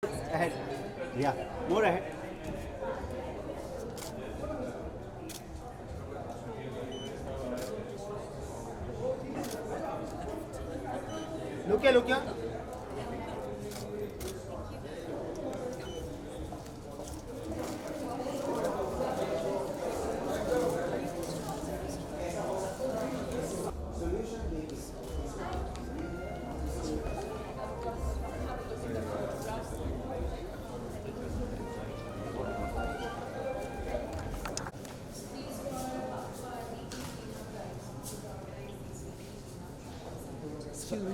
Ahead. Yeah, more ahead. Look here.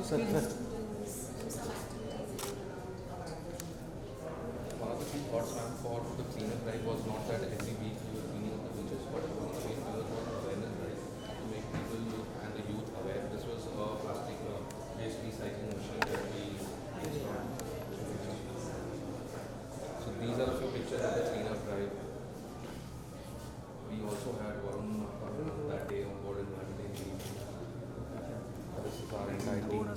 Sir. One of the key thoughts for the cleanup drive was not that every week we were cleaning up the beaches, but one of the main pillars was awareness drive to make people and the youth aware. This was a plastic waste recycling machine that we installed. So these are a few pictures of the cleanup drive. We also had Varun that day on board in Monday. This is our entire team.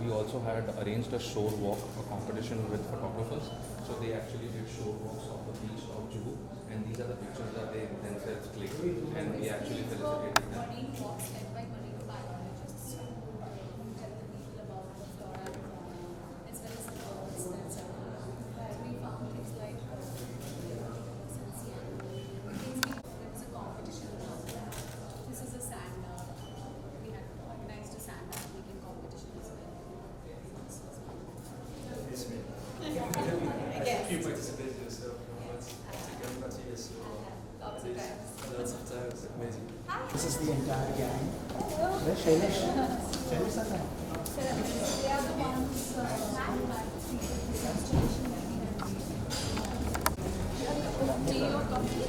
We also had arranged a shore walk, a competition with photographers. So they actually did shore walks of the beach of Juhu, and these are the pictures that they themselves clicked, and we actually felicitated them. Marine walks led by marine biologists who tell the people about the flora and fauna as well as the birds that surround. So we found things like there was a competition. This is a sand we had organized a sand art making competition as well. I guess. You participated yourself, that's yes. Lots of times. Lots of times, amazing. This is the entire gang. Where's Shailesh? Shailesh is there. They are the ones tea or coffee?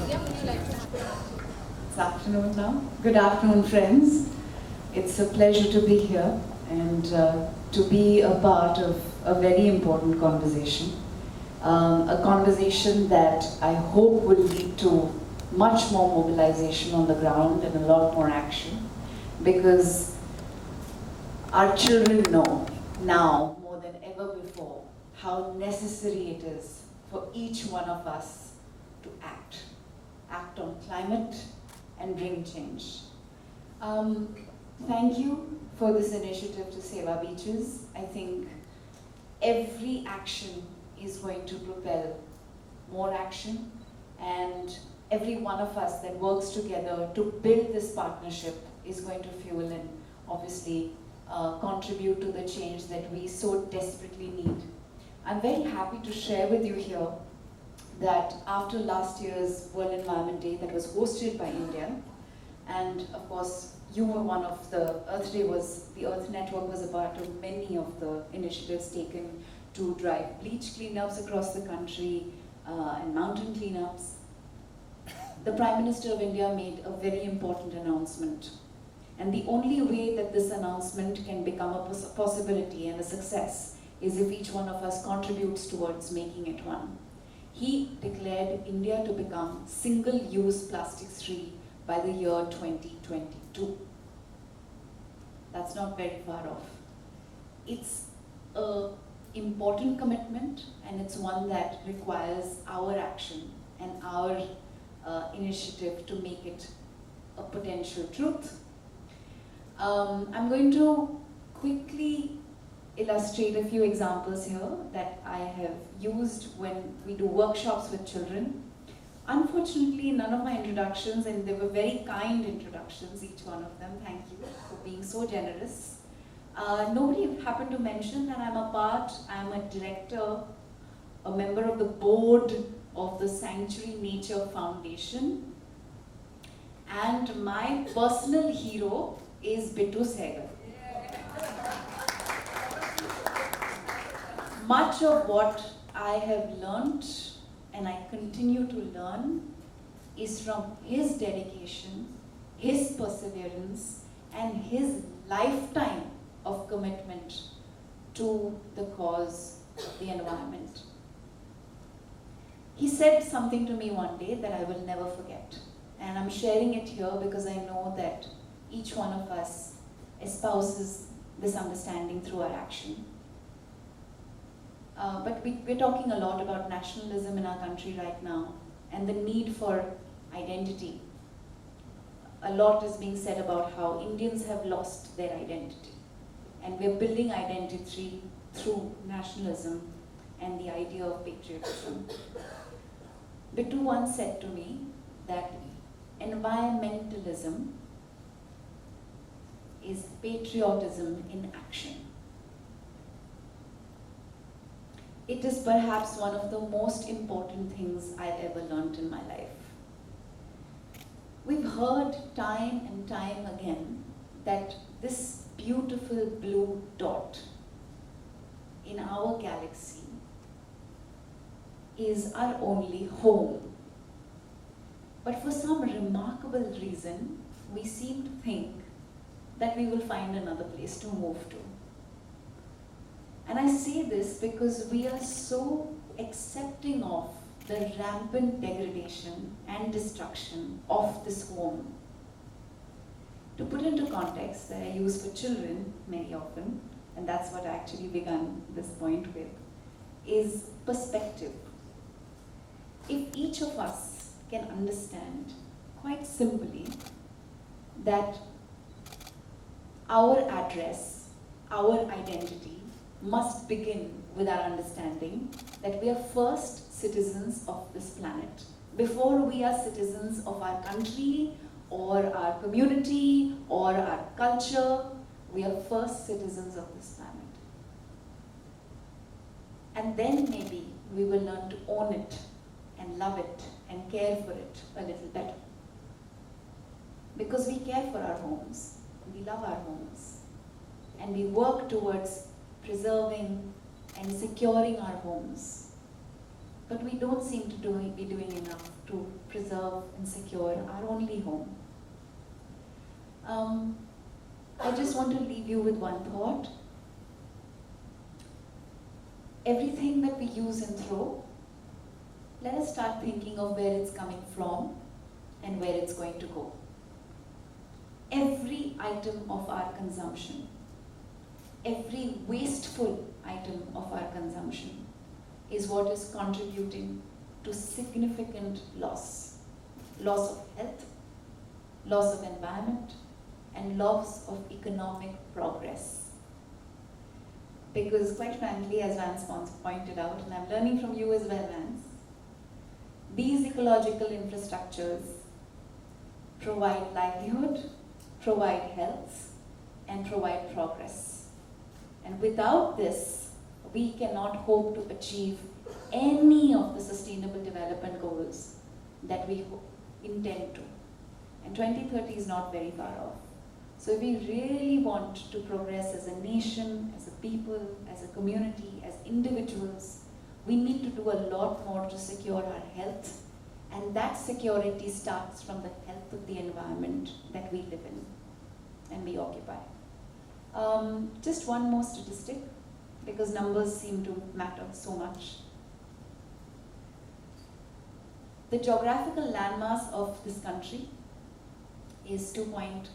Yeah, would you like to? It's afternoon now. Good afternoon, friends. It's a pleasure to be here and to be a part of a very important conversation. A conversation that I hope will lead to much more mobilization on the ground and a lot more action, because our children know now more than ever before how necessary it is for each one of us to act on climate and bring change. Thank you for this initiative to save our beaches. I think every action is going to propel more action, and every one of us that works together to build this partnership is going to fuel and obviously contribute to the change that we so desperately need. I'm very happy to share with you here that after last year's World Environment Day that was hosted by India, and of course you were one of the Earth Network was a part of many of the initiatives taken to drive bleach cleanups across the country and mountain cleanups. The Prime Minister of India made a very important announcement, and the only way that this announcement can become a possibility and a success is if each one of us contributes towards making it one. He declared India to become single-use plastics free by the year 2022. That's not very far off. It's an important commitment, and it's one that requires our action and our initiative to make it a potential truth. I'm going to quickly illustrate a few examples here that I have used when we do workshops with children. Unfortunately, none of my introductions, and they were very kind introductions, each one of them, thank you for being so generous. Nobody happened to mention that I'm a director, a member of the board of the Sanctuary Nature Foundation, and my personal hero is Bittu Sehgal. Much of what I have learnt and I continue to learn is from his dedication, his perseverance, and his lifetime of commitment to the cause of the environment. He said something to me one day that I will never forget, and I'm sharing it here because I know that each one of us espouses this understanding through our action. But we're talking a lot about nationalism in our country right now and the need for identity. A lot is being said about how Indians have lost their identity, and we're building identity through nationalism and the idea of patriotism. Bittu once said to me that environmentalism is patriotism in action. It is perhaps one of the most important things I've ever learned in my life. We've heard time and time again that this beautiful blue dot in our galaxy is our only home. But for some remarkable reason, we seem to think that we will find another place to move to. And I say this because we are so accepting of the rampant degradation and destruction of this home. To put into context that I use for children very often, and that's what I actually began this point with, is perspective. If each of us can understand quite simply that our address, our identity must begin with our understanding that we are first citizens of this planet. Before we are citizens of our country or our community or our culture, we are first citizens of this planet. And then maybe we will learn to own it and love it and care for it a little better. Because we care for our homes, we love our homes, and we work towards preserving and securing our homes. But we don't seem to be doing enough to preserve and secure our only home. I just want to leave you with one thought. Everything that we use and throw, let us start thinking of where it's coming from and where it's going to go. Every item of our consumption, every wasteful item of our consumption is what is contributing to significant loss. Loss of health, loss of environment, and loss of economic progress. Because quite frankly, as Vance pointed out, and I'm learning from you as well, Vance, these ecological infrastructures provide livelihood, provide health, and provide progress. And without this, we cannot hope to achieve any of the sustainable development goals that we intend to. And 2030 is not very far off. So if we really want to progress as a nation, as a people, as a community, as individuals, we need to do a lot more to secure our health. And that security starts from the health of the environment that we live in and we occupy. Just one more statistic, because numbers seem to matter so much. The geographical landmass of this country is 2.47%.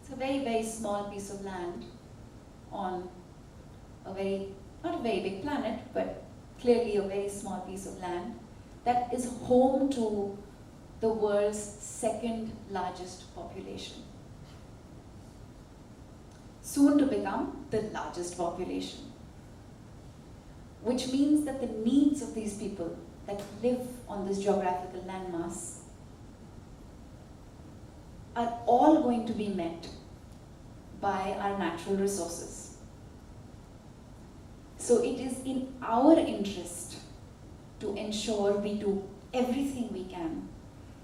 It's a very, very small piece of land on a very, not a very big planet, but clearly a very small piece of land that is home to the world's second largest population. Soon to become the largest population. Which means that the needs of these people that live on this geographical landmass are all going to be met by our natural resources. So it is in our interest to ensure we do everything we can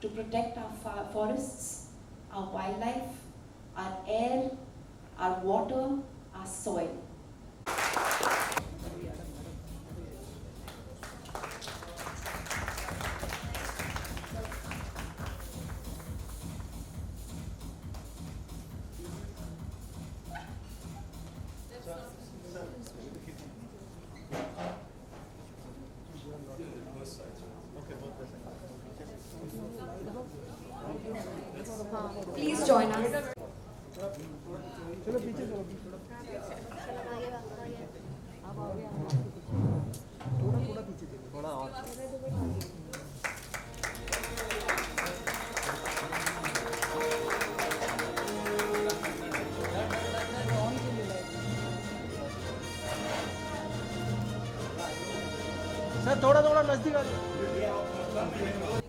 to protect our forests, our wildlife, our air, our water, our soil. Please join चलो पीछे चलो थोड़ा थोड़ा पीछे चलो थोड़ा और sir थोड़ा थोड़ा नजदीक आ जाओ